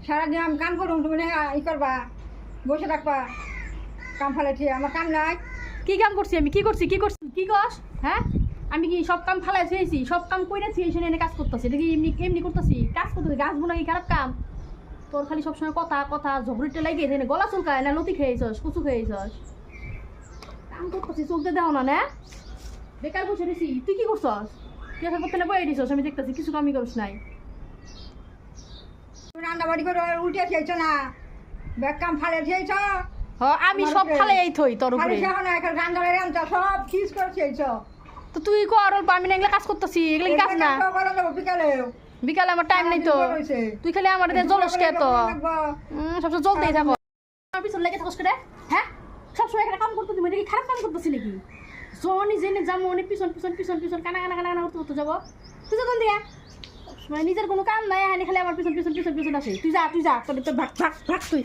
সারাদিন আমি কাম করুন, তুমি ই করবা, বসে থাকবা, কাম ফালাইছি, আমার কাম নাই। কি কাম করছি আমি? কি করছি? কি কস? হ্যাঁ, আমি কি সব কাম ফালাই ছেয়েছি? সব কাম কইরা ছেয়েছি, এনে কাজ করতেছি। এটা কি এমনি এমনি করতেছি? কাজ করতেছি, গাছ বোনা কি খারাপ কাম? তোর খালি সবসময় কথা ঝগড়িটা লাগিয়ে এনে গলা চুলকায় না, লতি খেয়েছস, কচু খেয়েছস। কাম করতেছি, চলতে দাও না, না বেকার বসে দিছি। তুই কি করছস? তুই এখন করতে না বয়ে দিছস, আমি দেখতেছি কিছু কামই করিস নাই। তুমি রান্না বাড়ি করে উল্টে খেয়েছো না, ব্যাগ কাম ফালে খেয়েছ। আমি সব ফালে এই থই তোর উপরে। রান্না রান্না সব খিস করে খেয়েছো। তো তুই কর, অল্প আমি না এগুলা কাজ করতেছি। এগুলা কাজ না, বিকালে আমার টাইম নেই তো। তুই খালি আমার জলস কে তো সবসময় চলতেই থাকো। আমার পিছন লেগে থাকস রে। হ্যাঁ, সবসময় এখানে কাম করতে, তুমি কি খারাপ কাম করতেছি নাকি? জনি জেনে যাবো অনেক পিছন পিছন পিছন পিছন কানা কানা কানা করতে করতে যাবো। তুই যখন দিয়া মানে নিজের কোনো কাম নাই, এখানে খালি আমার পিছন পিছন পিছন পিছন আসে। তুই যা তোর ভাগ ভাগ ভাগ। তুই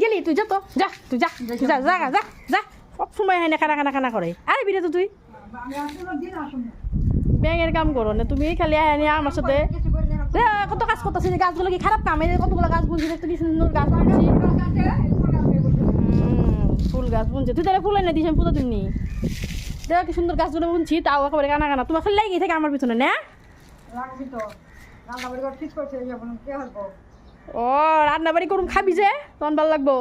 গেলি তুই যা তো যা, তুই যা যা যা যা যা। সবসময় এখানে কানা কানা কানা করে। আরে বিরে তো তুই ব্যাঙের কাম করো না তুমি, খালি আনি আমার সাথে কত কাজ করতেছি। গাছগুলো কি খারাপ কাম? এই কতগুলো গাছ বুনছি, দেখতে কি সুন্দর গাছ বুনছি, ফুল গাছ বুনছি। তুই তাহলে ফুল এনে দিস, আমি পুজো দিমনি। দেখ কি সুন্দর গাছগুলো বুনছি, তাও একেবারে কানা কানা। তোমার খালি লেগে থাকে আমার পিছনে না। ও রান্না বাড়ি করুম, খাবি যে তখন ভালো লাগবো।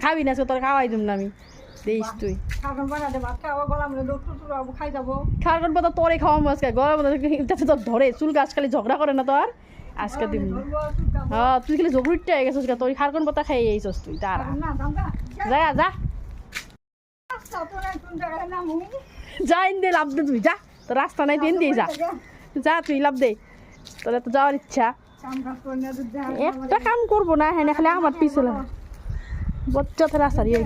খাবি না তোর খাওয়াই দিম না আমি, দেখিস তুই। খাওয়ার কথা তোরে খাওয়াবো আজকে, গরম তোর ধরে চুল গাছ খালি ঝগড়া করে না তোর আজকে দিন। হ্যাঁ, তুই খালি ঝগড়িটা হয়ে গেছিস, তোর খারকন পাতা খাইয়ে এইছিস তুই। তারা যা যা যা, ইন দে লাভ দে, তুই যা। তোর রাস্তা নাই, তুই দিয়ে যা যা, তুই লাভ দে। তোর তো যাওয়ার ইচ্ছা, একটা কাম করবো না, হ্যাঁ খালি আমার পিছনে বচ্চা রাস্তা দিয়ে।